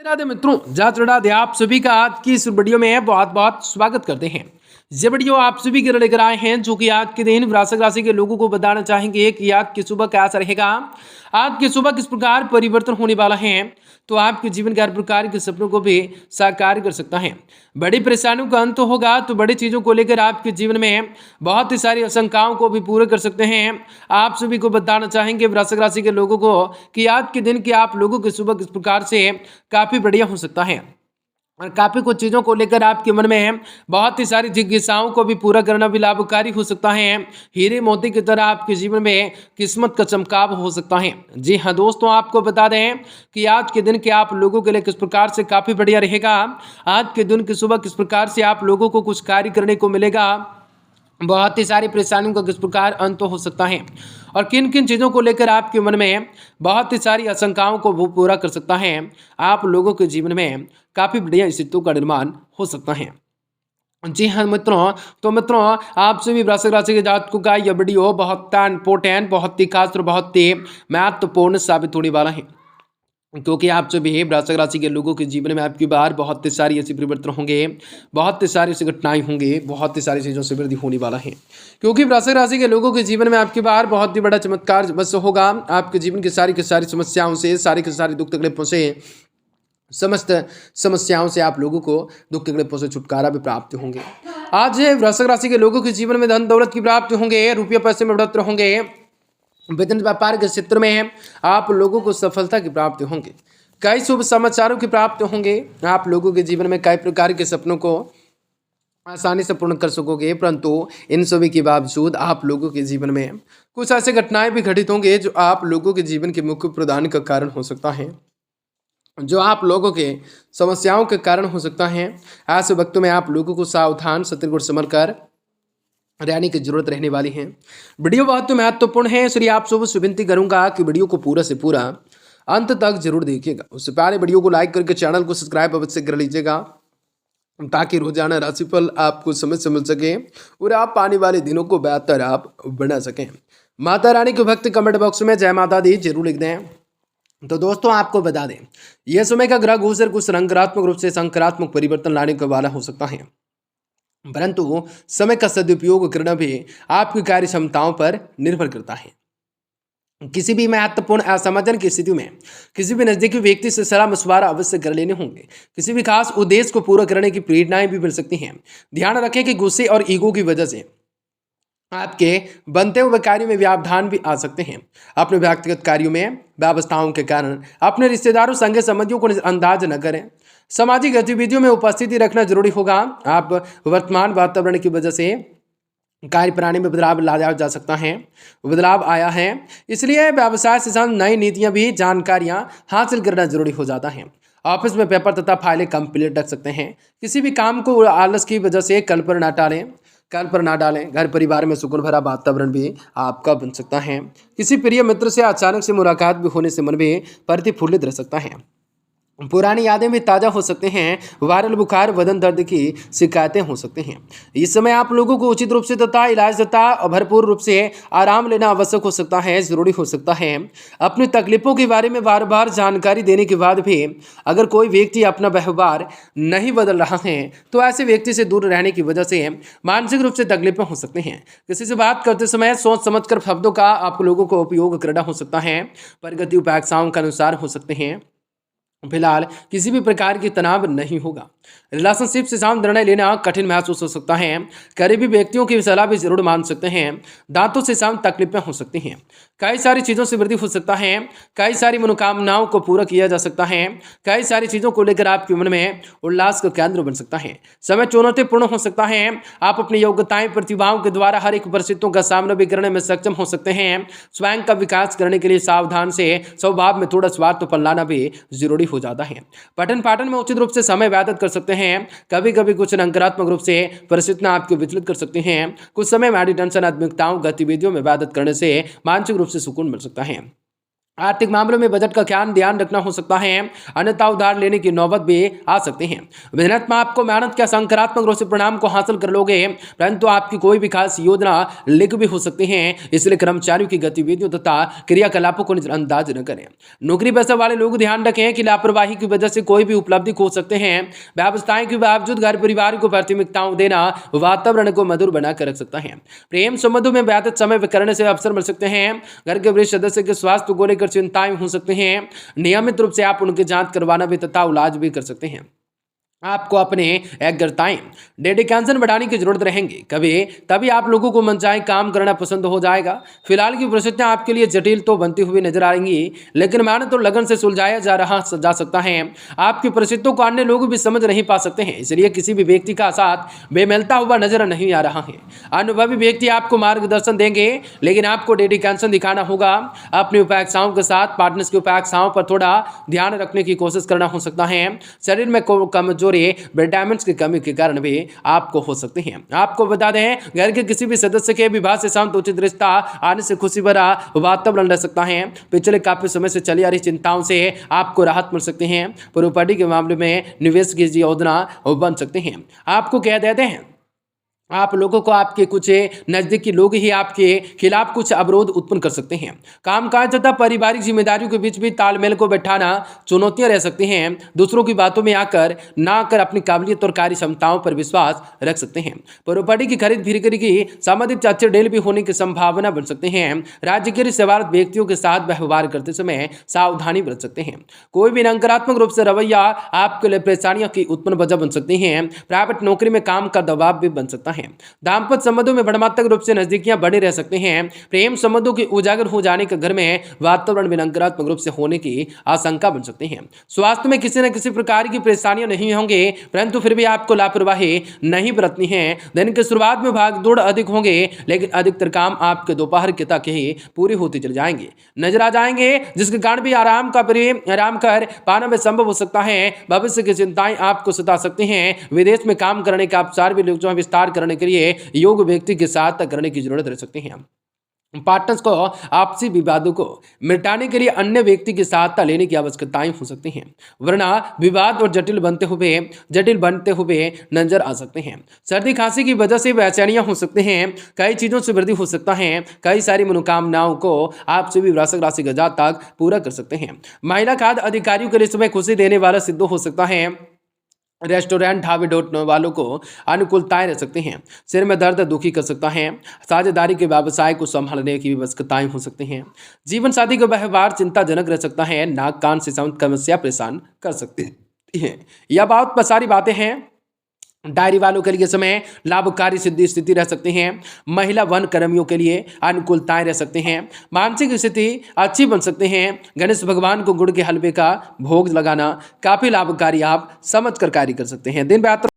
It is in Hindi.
राधे मित्रों, जय राधे। आप सभी का आज की इस वीडियो में बहुत बहुत स्वागत करते हैं। ये वीडियो आप सभी के लिए लेकर आए हैं जो कि आज के दिन वृश्चिक राशि के लोगों को बताना चाहेंगे कि आज की सुबह कैसा रहेगा, आज की सुबह किस प्रकार परिवर्तन होने वाला है, तो आपके जीवन के हर प्रकार के सपनों को भी साकार कर सकता है। बड़ी परेशानियों का अंत होगा तो बड़ी चीजों को लेकर आपके जीवन में बहुत ही सारी आशंकाओं को भी पूरे कर सकते हैं। आप सभी को बताना चाहेंगे वृश्चिक राशि के लोगों को कि आज के दिन की आप लोगों की सुबह किस प्रकार से काफी बढ़िया हो सकता है और काफी कुछ चीजों को लेकर आपके मन में बहुत ही सारी जिज्ञासाओं को भी पूरा करना भी लाभकारी हो सकता है। हीरे मोती की तरह आपके जीवन में किस्मत का चमकाव हो सकता है। जी हाँ दोस्तों, आपको बता दें कि आज के दिन के आप लोगों के लिए किस प्रकार से काफी बढ़िया रहेगा। आज के दिन की सुबह किस प्रकार से आप लोगों को कुछ कार्य करने को मिलेगा, बहुत ही सारी परेशानियों का किस प्रकार अंत हो सकता है और किन किन चीज़ों को लेकर आपके मन में बहुत ही सारी आशंकाओं को वो पूरा कर सकता है। आप लोगों के जीवन में काफ़ी बढ़िया स्थितियों का निर्माण हो सकता है। जी हाँ मित्रों, तो मित्रों आप सभी वृश्चिक राशि के जातकों का यह वीडियो बहुत इंपॉर्टेंट, बहुत ही खास और बहुत ही महत्वपूर्ण साबित होने वाला है, क्योंकि आप जो भी वृश्चिक राशि के लोगों के जीवन में आपकी बार बहुत ही सारी ऐसी परिवर्तन होंगे, बहुत ही सारी ऐसी घटनाएं होंगी, बहुत ही सारी चीज़ों से वृद्धि होने वाला है। क्योंकि वृश्चिक राशि के लोगों के जीवन में आपकी बार बहुत ही बड़ा चमत्कार बस होगा। आपके जीवन की सारी समस्याओं से, सारी की सारी दुख तकलीफों से, समस्त समस्याओं से आप लोगों को दुख तकलीफों से छुटकारा भी प्राप्त होंगे। आज वृश्चिक राशि के लोगों के जीवन में धन दौलत की प्राप्ति होंगे, रुपये पैसे में बढ़ोतरी होंगे, वित्त व्यापार के क्षेत्र में आप लोगों को सफलता की प्राप्ति होंगे, कई शुभ समाचारों की प्राप्ति होंगे। आप लोगों के जीवन में कई प्रकार के सपनों को आसानी से पूर्ण कर सकोगे, परंतु इन सभी के बावजूद आप लोगों के जीवन में कुछ ऐसे घटनाएं भी घटित होंगे जो आप लोगों के जीवन के मुख्य प्रदान का कारण हो सकता है, जो आप लोगों के समस्याओं के कारण हो सकता है। ऐसे वक्तों में आप लोगों को सावधान, सतर्क और संभल कर रहने की जरूरत रहने वाली है। वीडियो बहुत तो महत्वपूर्ण है, इसलिए आप सबसे विनती करूंगा कि वीडियो को पूरा से पूरा अंत तक जरूर देखिएगा। उससे पहले वीडियो को लाइक करके चैनल को सब्सक्राइब अवश्य कर लीजिएगा, ताकि रोजाना राशिफल आपको समय से मिल सके और आप आने वाले दिनों को बेहतर आप बना सकें। माता रानी के भक्त कमेंट बॉक्स में जय माता दी जरूर लिख दें। तो दोस्तों आपको बता दें, यह समय का ग्रह गोचर कुछ नकारात्मक रूप से सकारात्मक परिवर्तन लाने का वाला हो सकता है, परंतु समय का सदुपयोग करना भी आपकी कार्य क्षमताओं पर निर्भर करता है। किसी भी महत्वपूर्ण असमाधान की स्थिति में किसी भी नजदीकी व्यक्ति से सलाह मशवरा अवश्य कर लेने होंगे। किसी भी खास उद्देश्य को पूरा करने की प्रेरणाएं भी मिल सकती हैं। ध्यान रखें कि गुस्से और ईगो की वजह से आपके बनते हुए कार्यों में व्यवधान भी आ सकते हैं। अपने व्यक्तिगत कार्यों में व्यवस्थाओं के कारण अपने रिश्तेदारों, संगे संबंधियों को नजरअंदाज न करें। सामाजिक गतिविधियों में उपस्थिति रखना जरूरी होगा। आप वर्तमान वातावरण की वजह से कार्य प्रणाली में बदलाव लाया जा सकता है, बदलाव आया है, इसलिए व्यवसाय से संबंधित नई नीतियां भी जानकारियां हासिल करना जरूरी हो जाता है। ऑफिस में पेपर तथा फाइलें कंप्लीट रख सकते हैं। किसी भी काम को आलस की वजह से कल पर ना डालें। घर परिवार में सुकून भरा वातावरण भी आपका बन सकता है। किसी प्रिय मित्र से अचानक से मुलाकात भी होने से मन भी प्रफुल्लित रह सकता है। पुरानी यादें भी ताज़ा हो सकते हैं। वायरल बुखार, बदन दर्द की शिकायतें हो सकते हैं। इस समय आप लोगों को उचित रूप से तथा इलाज तथा भरपूर रूप से आराम लेना आवश्यक हो सकता है, जरूरी हो सकता है। अपनी तकलीफों के बारे में बार बार जानकारी देने के बाद भी अगर कोई व्यक्ति अपना व्यवहार नहीं बदल रहा है तो ऐसे व्यक्ति से दूर रहने की वजह से मानसिक रूप से तकलीफें हो सकते हैं। किसी से बात करते समय सोच समझकर शब्दों का आप लोगों को उपयोग करना हो सकता है। प्रगति उपेक्षाओं के अनुसार हो सकते हैं। फिलहाल किसी भी प्रकार की तनाव नहीं होगा। रिलेशनशिप से शांत निर्णय लेना कठिन महसूस हो सकता है। करीबी व्यक्तियों की सलाह भी जरूर मान सकते हैं। दांतों से शांत तकलीफें हो सकती हैं। कई सारी चीज़ों से वृद्धि हो सकता है। कई सारी मनोकामनाओं को पूरा किया जा सकता है। कई सारी चीज़ों को लेकर आपके मन में उल्लास का केंद्र बन सकता है। समय चुनौतीपूर्ण हो सकता है। आप अपनी योग्यताएं, प्रतिभाओं के द्वारा हर एक परिस्थितियों का सामना भी करने में सक्षम हो सकते हैं। स्वयं का विकास करने के लिए सावधान से स्वभाव में थोड़ा स्वार्थपन लाना भी जरूरी हो जाता है। पठन पाठन में उचित रूप से समय व्यतीत कर सकते हैं। कभी कभी कुछ नकारात्मक रूप से परिस्थितियां आपको विचलित कर सकती हैं। कुछ समय मेडिटेशन, आध्यात्मिकताओं गतिविधियों में व्यतीत करने से मानसिक रूप से सुकून मिल सकता है। आर्थिक मामलों में बजट का ध्यान रखना हो सकता है, अन्यथा उधार लेने की नौबत भी आ सकते हैं। मेहनत में आपको मेहनत के सकारात्मक रूप से परिणाम को हासिल कर लोगे, परंतु आपकी कोई भी खास योजना लीक भी हो सकती है, इसलिए कर्मचारियों की गतिविधियों तथा क्रियाकलापों को नजरअंदाज न करें। नौकरी पेशा वाले लोग ध्यान रखें कि लापरवाही की वजह से कोई भी उपलब्धि खो सकते हैं। व्यवस्थाएं के बावजूद घर परिवार को प्राथमिकताओं देना वातावरण को मधुर बनाकर रख सकता है। प्रेम संबंधों में व्यतीत समय करने से अवसर मिल सकते हैं। घर के वरिष्ठ सदस्य के स्वास्थ्य को लेकर चिंताएं हो सकती हैं। नियमित रूप से आप उनकी जांच करवाना भी तथा इलाज भी कर सकते हैं। आपको अपने एकाग्रताएं डेडिकेशन बढ़ाने की जरूरत रहेंगी। कभी तभी आप लोगों को मनचाहे काम करना पसंद हो जाएगा। फिलहाल की परिस्थितियां आपके लिए जटिल तो बनती हुई नजर आएंगी, लेकिन मेहनत और लगन से सुलझाया जा सकता है। आपकी परिस्थितियों को अन्य लोग भी समझ नहीं पा सकते हैं, इसलिए किसी भी व्यक्ति का साथ बेमिलता हुआ नजर नहीं आ रहा है। अनुभवी व्यक्ति आपको मार्गदर्शन देंगे, लेकिन आपको डेडिकेशन दिखाना होगा। अपनी उपेक्षाओं के साथ पार्टनर्स की उपेक्षाओं पर थोड़ा ध्यान रखने की कोशिश करना हो सकता है। शरीर में कमजोरी विटामिन की कमी के कारण भी आपको हो सकते हैं। आपको बता दें, घर के किसी भी सदस्य के विवाह से शांत उचित रिश्ता आने से खुशी भरा वातावरण रह सकता है। पिछले काफी समय से चली आ रही चिंताओं से आपको राहत मिल सकती है। प्रॉपर्टी के मामले में निवेश की योजना बन सकते हैं। आपको कह देते हैं, आप लोगों को आपके कुछ नजदीकी लोग ही आपके खिलाफ कुछ अवरोध उत्पन्न कर सकते हैं। कामकाज तथा पारिवारिक जिम्मेदारियों के बीच भी तालमेल को बैठाना चुनौतियां रह सकती हैं। दूसरों की बातों में आकर ना कर अपनी काबिलियत और कार्य क्षमताओं पर विश्वास रख सकते हैं। प्रॉपर्टी की खरीद बिक्री की संबंधित अच्छे डील भी होने की संभावना बन सकते हैं। राज्य के सेवारत व्यक्तियों के साथ व्यवहार करते समय सावधानी बरत सकते हैं। कोई भी नकारात्मक रूप से रवैया आपके लिए परेशानियों की उत्पन्न वजह बन सकती है। प्राइवेट नौकरी में काम का दबाव भी बन सकता है। दाम्पत्य संबंधों में भावनात्मक रूप से नजदीकियां बने रह सकते हैं। प्रेम संबंधों के उजागर हो जाने के घर में वातावरण में नकारात्मक रूप से होने की आशंका बन सकती है। स्वास्थ्य में किसी न किसी प्रकार की परेशानियां नहीं होंगे, परंतु फिर भी आपको लापरवाही नहीं बरतनी है। दिन की शुरुआत में भागदौड़ अधिक होंगे, लेकिन अधिकतर काम आपके दोपहर के तक ही पूरी होती चल जाएंगे नजर आ जाएंगे, जिसके कारण भी आराम कर पाना में संभव हो सकता है। भविष्य की चिंताएं आपको सता सकती हैं। विदेश में काम करने का अवसर भी विस्तार करने के लिए योग व्यक्ति के साथ करने की जरूरत रह सकती है। पार्टनर्स को आपसी विवादों को मिटाने के लिए अन्य व्यक्ति की सहायता लेने की आवश्यकताएं हो सकती हैं, वरना विवाद और जटिल बनते हुए नजर आ सकते हैं। सर्दी खांसी की वजह से बेचैनियां हो सकते हैं। कई चीजों से वृद्धि हो सकता है। कई सारी मनोकामनाओं को आप सभी वृश्चिक राशि के जातक पूरा कर सकते हैं। महिला खाद्य अधिकारियों के लिए समय खुशी देने वाला सिद्ध हो सकता है। रेस्टोरेंट ढाबे डॉट वालों को अनुकूलताएं रह सकते हैं। सिर में दर्द दुखी कर सकता है। साझेदारी के व्यवसाय को संभालने की व्यवस्थाएं हो सकती हैं। जीवन साथी का व्यवहार चिंताजनक रह सकता है। नाक कान से संबंधित समस्या परेशान कर सकती है। यह बहुत सारी बातें हैं। डायरी वालों के लिए समय लाभकारी सिद्धि स्थिति रह सकती हैं। महिला वन कर्मियों के लिए अनुकूलताएं रह सकते हैं। मानसिक स्थिति अच्छी बन सकते हैं। गणेश भगवान को गुड़ के हलवे का भोग लगाना काफी लाभकारी आप समझ कर कार्य कर सकते हैं। दिन बेहतर